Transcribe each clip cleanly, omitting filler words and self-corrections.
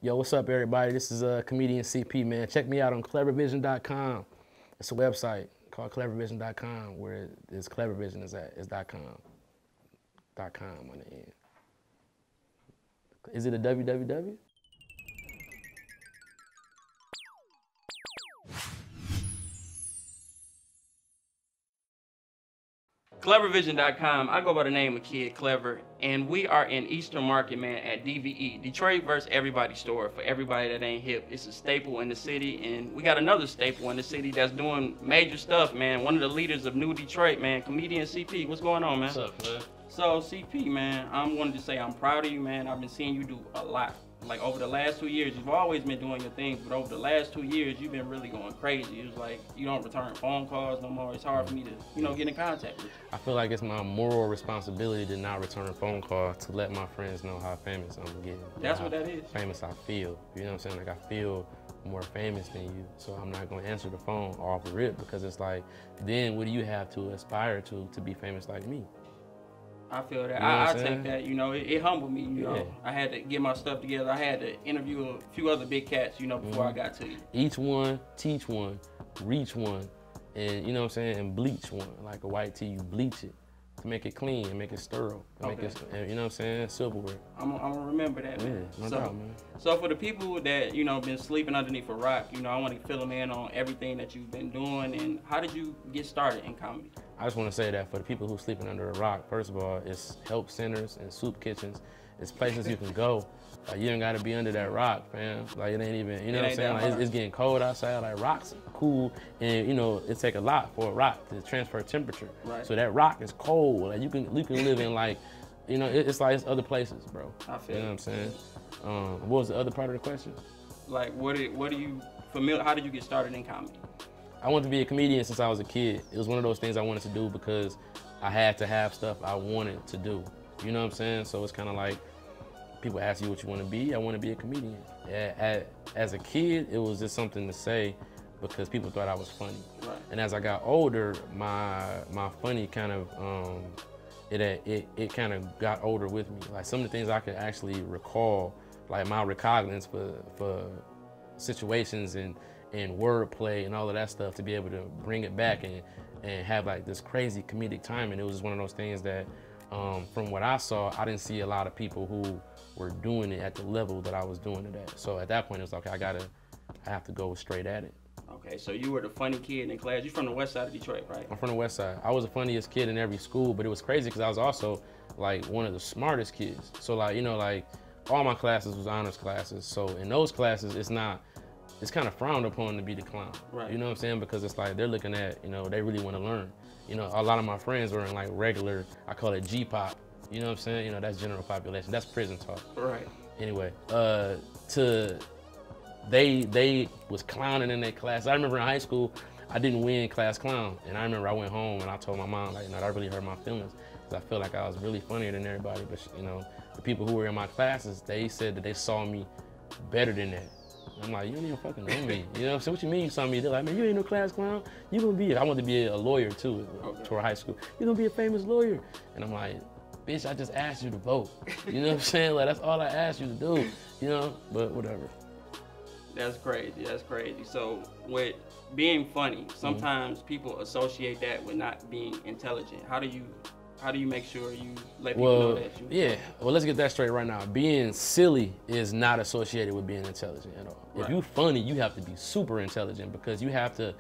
Yo, what's up, everybody? This is comedian CP, man. Check me out on clevervision.com. It's a website called clevervision.com where it's clevervision is at. It's .com. .com on the end. Is it a www? Clevervision.com. I go by the name of Kid Clever, and we are in Eastern Market, man, at DVE, Detroit versus Everybody store. For everybody that ain't hip, it's a staple in the city, and we got another staple in the city that's doing major stuff, man. One of the leaders of New Detroit, man, comedian CP. What's going on, man? What's up, man? So CP, man, I wanted to say I'm proud of you, man. I've been seeing you do a lot. Like over the last 2 years, you've always been doing your things, but over the last 2 years, you've been really going crazy. It was like, you don't return phone calls no more. It's hard for me to, get in contact with you. I feel like it's my moral responsibility to not return a phone call to let my friends know how famous I'm getting. That's what that is. Famous I feel. You know what I'm saying? Like I feel more famous than you, so I'm not gonna answer the phone off the rip because it's like, then what do you have to aspire to be famous like me? I feel that. You know I take that, it humbled me, Yeah. I had to get my stuff together. I had to interview a few other big cats, before I got to you. Each one, teach one, reach one, and and bleach one. Like a white tea, you bleach it to make it clean and make it sterile. Make it, silverware. I'm gonna remember that, man. Yeah, no doubt, man. So for the people that, been sleeping underneath a rock, I want to fill them in on everything that you've been doing, and how did you get started in comedy? I just want to say that for the people who sleeping under a rock, first of all, it's help centers and soup kitchens. It's places you can go. Like, you ain't got to be under that rock, fam. Like, it ain't even, what I'm saying? Like, it's getting cold outside. Like, rocks are cool, and, it take a lot for a rock to transfer temperature. Right. So that rock is cold. Like, you can live in, like, it's like it's other places, bro. I feel You know what I'm saying? What was the other part of the question? Like, what are you familiar? How did you get started in comedy? I wanted to be a comedian since I was a kid. It was one of those things I wanted to do because I had to have stuff I wanted to do. You know what I'm saying? So it's kind of like people ask you what you want to be. I want to be a comedian. As a kid, it was just something to say because people thought I was funny. Right. And as I got older, my funny kind of it kind of got older with me. Like some of the things I could actually recall, like my recognizance for situations and wordplay and all of that stuff to be able to bring it back and have like this crazy comedic timing. It was just one of those things that from what I saw, I didn't see a lot of people who were doing it at the level that I was doing it at. So at that point, it was like, I have to go straight at it. Okay, so you were the funny kid in class. You're from the west side of Detroit, right? I'm from the west side. I was the funniest kid in every school, but it was crazy because I was also like one of the smartest kids. So like, like all my classes was honors classes. So in those classes, it's kind of frowned upon to be the clown. Right. You know what I'm saying? Because it's like they're looking at, they really want to learn. A lot of my friends were in like regular, I call it G-pop. You know what I'm saying? That's general population. That's prison talk. Right. Anyway, they was clowning in their class. I remember in high school, I didn't win class clown. And I remember I went home and I told my mom, like, that really hurt my feelings. Because I feel like I was really funnier than everybody. But, the people who were in my classes, they said that they saw me better than that. I'm like, you don't even fucking know me. You know what I'm saying? What you mean you saw me? They're like, man, you ain't no class clown. You gonna be, I wanted to be a lawyer too, toward high school. You gonna be a famous lawyer. And I'm like, bitch, I just asked you to vote. You know what I'm saying? Like, that's all I asked you to do, but whatever. That's crazy, that's crazy. So with being funny, sometimes people associate that with not being intelligent. How do you make sure you let people know that you... Yeah, well, let's get that straight right now. Being silly is not associated with being intelligent at all. Right. If you're funny, you have to be super intelligent because you have to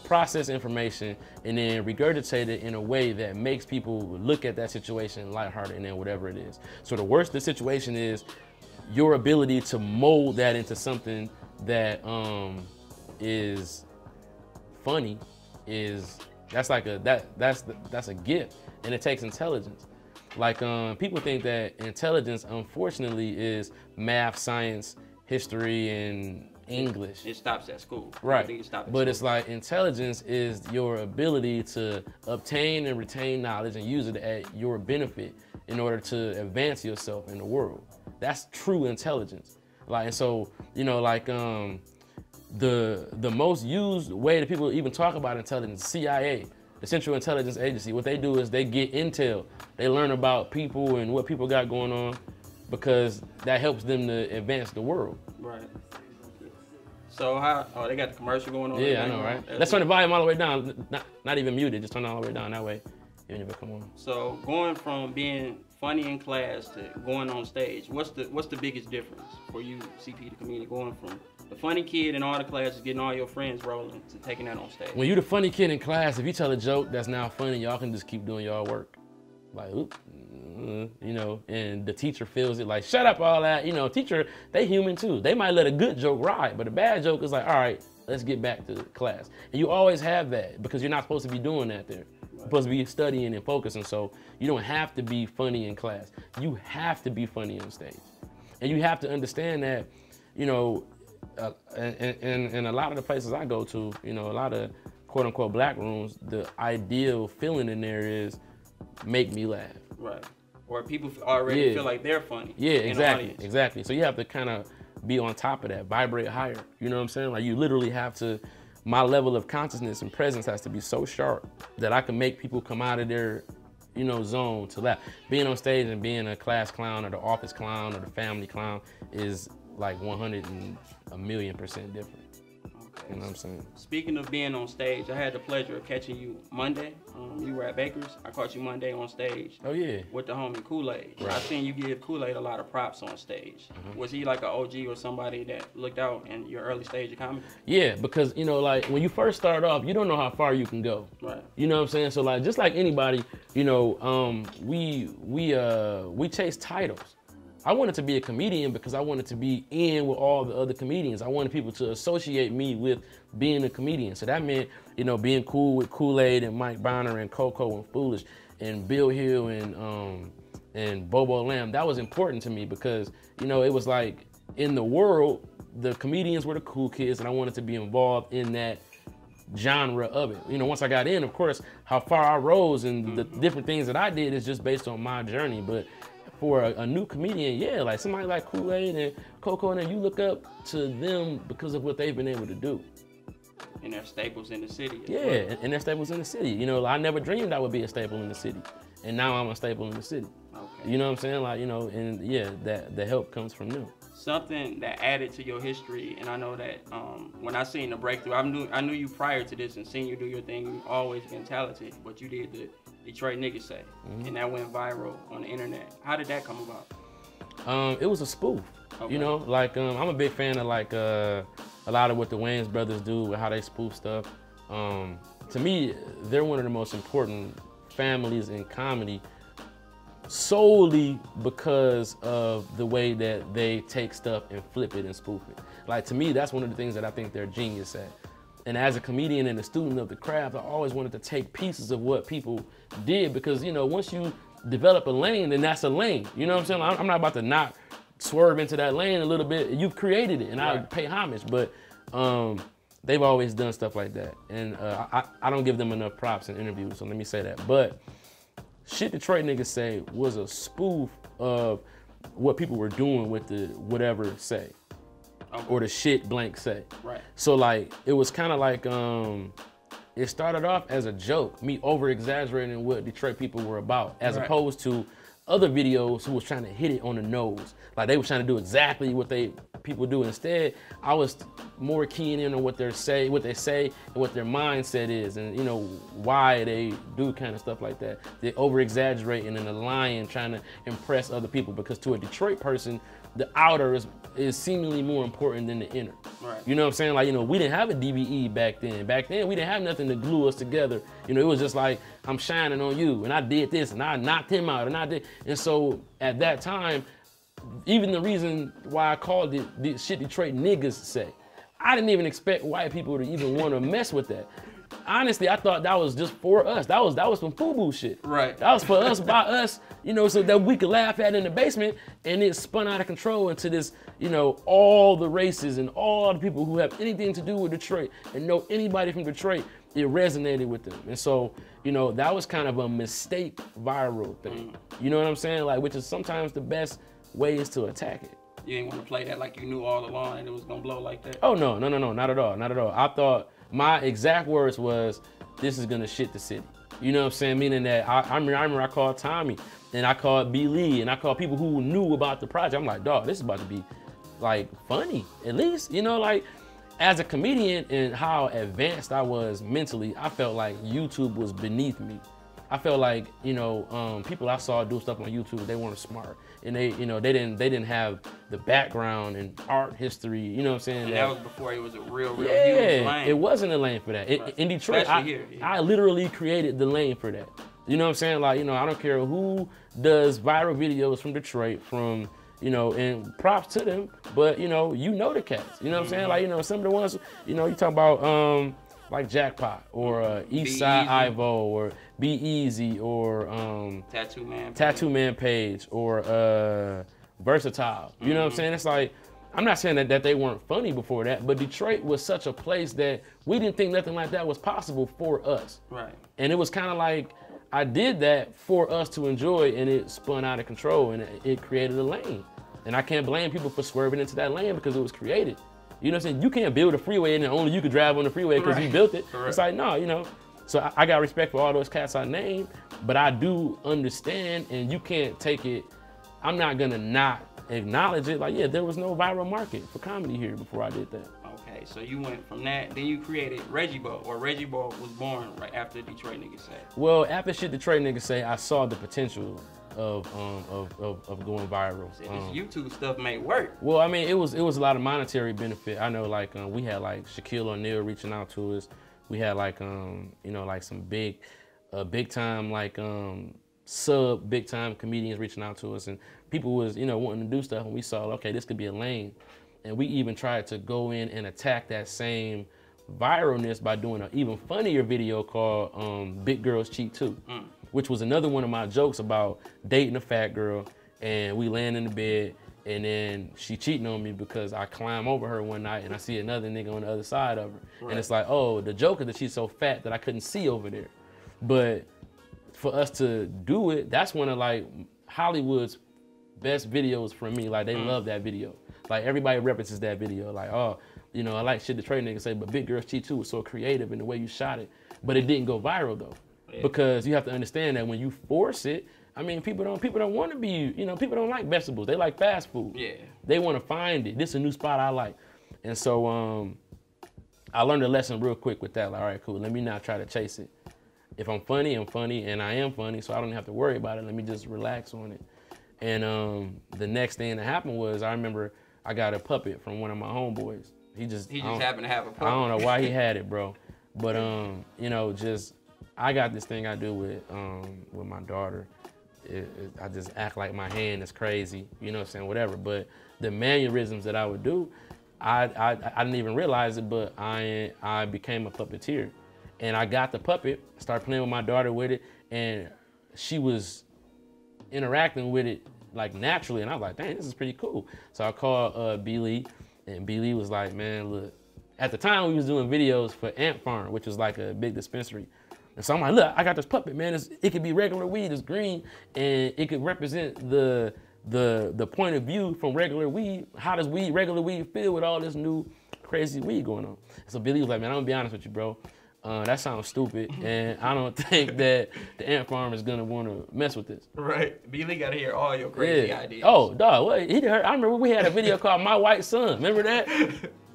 process information and then regurgitate it in a way that makes people look at that situation lighthearted and then whatever it is. So the worse the situation is, your ability to mold that into something that is funny that's a gift. And it takes intelligence. Like people think that intelligence, unfortunately, is math, science, history, and English. It stops at school. Right. I think it stops at but school. It's like intelligence is your ability to obtain and retain knowledge and use it at your benefit in order to advance yourself in the world. That's true intelligence. Like, and so, the most used way that people even talk about intelligence, CIA. The Central Intelligence Agency, what they do is they get intel. They learn about people and what people got going on. because that helps them to advance the world. Right. So how? Oh, they got the commercial going on. Yeah, I know, right? Let's turn the volume all the way down. Not even muted. Just turn it all the way down. That way, even if it come on. So going from being funny in class to going on stage, what's the biggest difference for you, CP the comedian, going from the funny kid in all the classes, getting all your friends rolling, to taking that on stage? When you the funny kid in class, if you tell a joke that's now funny, y'all can just keep doing y'all work. Like, oop, you know, and the teacher feels it like, shut up, all that. You know, teacher, they human too. They might let a good joke ride, but a bad joke is like, all right, let's get back to class. And you always have that because you're not supposed to be doing that there. You're supposed to be studying and focusing, so you don't have to be funny in class. You have to be funny on stage. And you have to understand that, you know, in a lot of the places I go to, you know, a lot of quote unquote black rooms, the ideal feeling in there is make me laugh. Right. Or people already feel like they're funny. Yeah, exactly. So you have to kind of be on top of that, vibrate higher. You know what I'm saying? Like you literally have to, my level of consciousness and presence has to be so sharp that I can make people come out of their, you know, zone to laugh. Being on stage and being a class clown or the office clown or the family clown is like 100,000,000% different. You know what I'm saying? Speaking of being on stage, I had the pleasure of catching you Monday. You were at Baker's. I caught you Monday on stage. Oh, yeah. With the homie Kool-Aid. Right. I've seen you give Kool-Aid a lot of props on stage. Was he like an OG or somebody that looked out in your early stage of comedy? Yeah, because, you know, like when you first start off, you don't know how far you can go. Right. You know what I'm saying? So like, just like anybody, you know, we chase titles. I wanted to be a comedian because I wanted to be in with all the other comedians. I wanted people to associate me with being a comedian. So that meant, you know, being cool with Kool-Aid and Mike Bonner and Coco and Foolish and Bill Hill and Bobo Lamb. That was important to me because, you know, it was like in the world, the comedians were the cool kids and I wanted to be involved in that genre of it. You know, once I got in, of course, how far I rose and the different things that I did is just based on my journey. But for a new comedian, yeah, like somebody like Kool-Aid and Coco, and you look up to them because of what they've been able to do. And they're staples in the city. Yeah, and they're staples in the city. You know, I never dreamed I would be a staple in the city. And now I'm a staple in the city. Okay. You know what I'm saying? Like, you know, and yeah, that the help comes from them. Something that added to your history, and I know that when I seen the breakthrough, I knew you prior to this and seen you do your thing. You've always been talented, but you did the Detroit Niggas Say, and that went viral on the internet. How did that come about? It was a spoof. Okay. You know, like I'm a big fan of like a lot of what the Wayans brothers do with how they spoof stuff. To me, they're one of the most important families in comedy solely because of the way that they take stuff and flip it and spoof it. Like to me, that's one of the things that I think they're genius at. And as a comedian and a student of the craft, I always wanted to take pieces of what people did because, you know, once you develop a lane, then that's a lane. You know what I'm saying? I'm not about to not swerve into that lane a little bit. You've created it, and I pay homage, but they've always done stuff like that. And I don't give them enough props in interviews, so let me say that. But Shit Detroit Niggas Say was a spoof of what people were doing with the whatever say. Okay. Or the shit blank say. Right. So like, it was kind of like, it started off as a joke, me over exaggerating what Detroit people were about, as opposed to other videos who was trying to hit it on the nose. Like they were trying to do exactly what people do. Instead, I was more keying in on what they say, and what their mindset is, and you know why they do kind of stuff like that. They over exaggerating and lying, trying to impress other people, because to a Detroit person, the outer is seemingly more important than the inner. Right. You know what I'm saying? Like, you know, we didn't have a DBE back then. Back then, we didn't have nothing to glue us together. You know, it was just like, I'm shining on you, and I did this, and I knocked him out, and I did. And so, at that time, even the reason why I called it the Shit Detroit Niggas Say, I didn't even expect white people to even want to mess with that. Honestly, I thought that was just for us. That was some FUBU shit. Right. That was for us, by us, you know, so that we could laugh at it in the basement, and it spun out of control into this, you know, all the races and all the people who have anything to do with Detroit and know anybody from Detroit, it resonated with them. And so, you know, that was kind of a mistake viral thing. You know what I'm saying? Like, which is sometimes the best ways to attack it. You didn't want to play that like you knew all along and it was gonna blow like that? Oh no, not at all. I thought my exact words was, this is gonna shit the city. You know what I'm saying? Meaning that I remember I called Tommy and I called B. Lee and I called people who knew about the project. I'm like, dog, this is about to be like funny, at least, you know, like as a comedian and how advanced I was mentally, I felt like YouTube was beneath me. I felt like, you know, people I saw do stuff on YouTube, they weren't smart. And they, you know, they didn't have the background and art history, you know what I'm saying? And that was before it was a real huge lane. It wasn't a lane for that. Right. In Detroit, I literally created the lane for that. You know what I'm saying? Like, you know, I don't care who does viral videos from Detroit, from, you know, and props to them, but you know the cats. You know what I'm saying? Like, you know, some of the ones, you know, you talk about like Jackpot or Eastside Ivo or Be Easy or Tattoo Man Page or Versatile. You know what I'm saying? It's like, I'm not saying that they weren't funny before that, but Detroit was such a place that we didn't think nothing like that was possible for us. Right. And it was kind of like, I did that for us to enjoy, and it spun out of control, and it created a lane. And I can't blame people for swerving into that lane because it was created. You know what I'm saying? You can't build a freeway and then only you could drive on the freeway because you built it. Correct. It's like, no, you know. So I got respect for all those cats I named, but I do understand, and you can't take it. I'm not gonna not acknowledge it. Like, yeah, there was no viral market for comedy here before I did that. Okay, so you went from that, then you created Reggie Bo, or Reggie Bo was born right after Detroit Niggas Say. Well, after shit Detroit Niggas Say, I saw the potential of going viral. This YouTube stuff may work. Well, I mean, it was a lot of monetary benefit. I know, like we had like Shaquille O'Neal reaching out to us. We had like you know, like some big time like big time comedians reaching out to us, and people was, you know, wanting to do stuff, and we saw, okay, this could be a lane. And we even tried to go in and attack that same viralness by doing an even funnier video called Big Girls Cheat Too, which was another one of my jokes about dating a fat girl, and we laying in the bed, and then she cheating on me because I climb over her one night and I see another nigga on the other side of her. Right. And it's like, oh, the joke is that she's so fat that I couldn't see over there. But for us to do it, that's one of like Hollywood's best videos for me. Like, they love that video. Like, everybody references that video. Like, oh, you know, I like shit the Detroit niggas say, but Big Girls Cheat Too was so creative in the way you shot it. But it didn't go viral though. Yeah. Because you have to understand that when you force it, I mean, people don't want to be, you know, people don't like vegetables. They like fast food. Yeah. They want to find it. This is a new spot I like. And so I learned a lesson real quick with that. Like, all right, cool. Let me not try to chase it. If I'm funny, I'm funny, and I am funny, so I don't have to worry about it. Let me just relax on it. And the next thing that happened was, I remember I got a puppet from one of my homeboys. He just happened to have a puppet. I don't know why he had it, bro. But you know, just I got this thing I do with my daughter. I just act like my hand is crazy, you know what I'm saying, whatever. But the mannerisms that I would do, I didn't even realize it, but I became a puppeteer. And I got the puppet, started playing with my daughter with it, and she was interacting with it like naturally, and I was like, dang, this is pretty cool. So I called B. Lee, and B. Lee was like, man, look, at the time we was doing videos for Ant Farm, which was like a big dispensary. And so I'm like, look, I got this puppet, man. It could be regular weed, it's green, and it could represent the point of view from regular weed. How does regular weed feel with all this new crazy weed going on? So Billy was like, man, I'm gonna be honest with you, bro. That sounds stupid, and I don't think that the Ant Farm is gonna want to mess with this. Right, Billy gotta hear all your crazy ideas. Oh, dog, what? He heard. I remember we had a video called "My White Son." Remember that?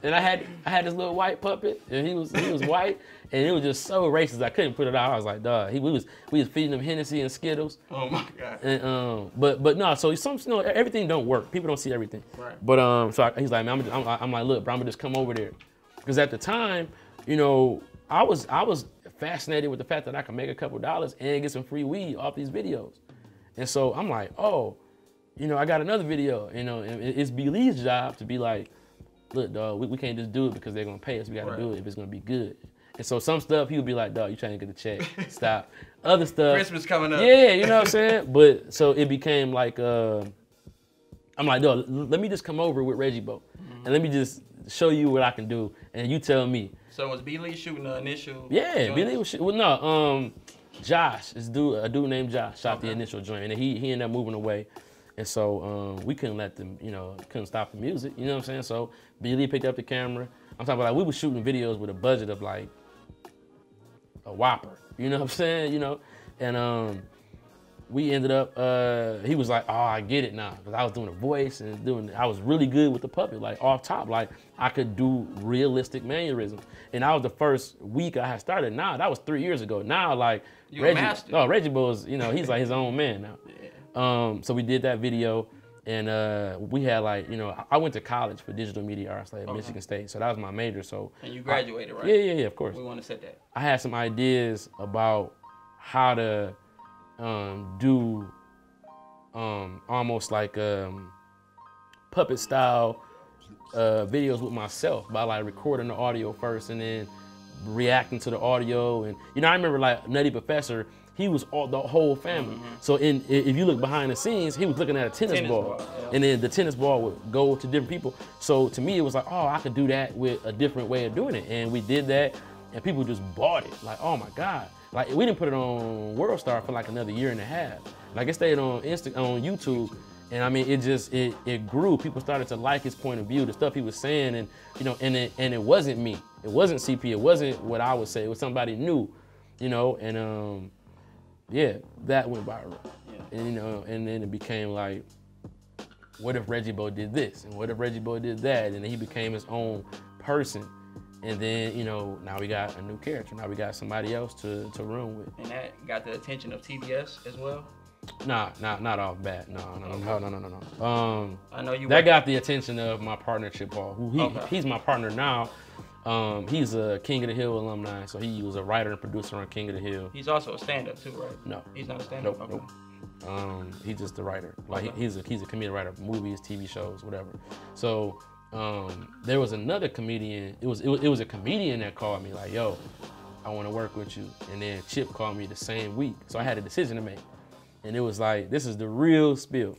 And I had this little white puppet, and he was white, and it was just so racist. I couldn't put it out. I was like, dog, we was feeding him Hennessy and Skittles. Oh my God. And but no, so you know, everything don't work. People don't see everything. Right. But so he's like, man, I'm like, look, bro, I'm gonna just come over there, because at the time, you know, I was fascinated with the fact that I could make a couple dollars and get some free weed off these videos. And so I'm like, oh, you know, I got another video, you know, and it's B. Lee's job to be like, look, dog, we can't just do it because they're gonna pay us. We gotta do it if it's gonna be good. And so some stuff he'll be like, dog, you trying to get the check, stop. Other stuff, Christmas coming up. Yeah, you know what I'm saying? But so it became like, I'm like, dog, let me just come over with Reggie Bo, and let me just show you what I can do, and you tell me. So was B. Lee shooting the initial? Yeah, B. Lee was shooting. Well, no, Josh, a dude named Josh shot the initial joint, and he ended up moving away. And so we couldn't let them, you know, couldn't stop the music, you know what I'm saying? So B. Lee picked up the camera. I'm talking about, like, we were shooting videos with a budget of like a whopper. You know what I'm saying? You know, and we ended up. He was like, "Oh, I get it now," because I was doing a voice and I was really good with the puppet, like off top, like I could do realistic mannerisms. And that was the first week I had started. Now that was 3 years ago. Now like Reggie Bo's, you know, he's like his own man now. Yeah. So we did that video. And we had like, you know, I went to college for digital media arts at Michigan State, so that was my major. So and you graduated, right? Yeah, of course. We want to set that. I had some ideas about how to do almost like puppet style videos with myself by like recording the audio first and then reacting to the audio. And you know, I remember like Nutty Professor. He was the whole family. So if you look behind the scenes, he was looking at a tennis ball. Yeah. And then the tennis ball would go to different people. So to me, it was like, oh, I could do that with a different way of doing it. And we did that, and people just bought it. Like, oh my God. Like, we didn't put it on World Star for like another year and a half. Like, it stayed on YouTube. And I mean, it grew. People started to like his point of view, the stuff he was saying, and you know, and it wasn't me. It wasn't CP. It wasn't what I would say. It was somebody new, you know, and yeah, that went viral. Yeah. And you know, and then it became like, what if Reggie Bo did this? And what if Reggie Bo did that? And then he became his own person. And then, you know, now we got a new character. Now we got somebody else to run with. And that got the attention of TBS as well? Nah, not off bat. No. I know you. That got the attention of my partner, Chip Hall, who he's my partner now. He's a King of the Hill alumni, so he was a writer and producer on King of the Hill. He's also a stand-up too, right? No. He's not a stand-up? Nope. He's just a writer. Like he's a comedian writer of movies, TV shows, whatever. So there was another comedian. It was a comedian that called me like, yo, I want to work with you. And then Chip called me the same week. So I had a decision to make. And it was like, this is the real spill.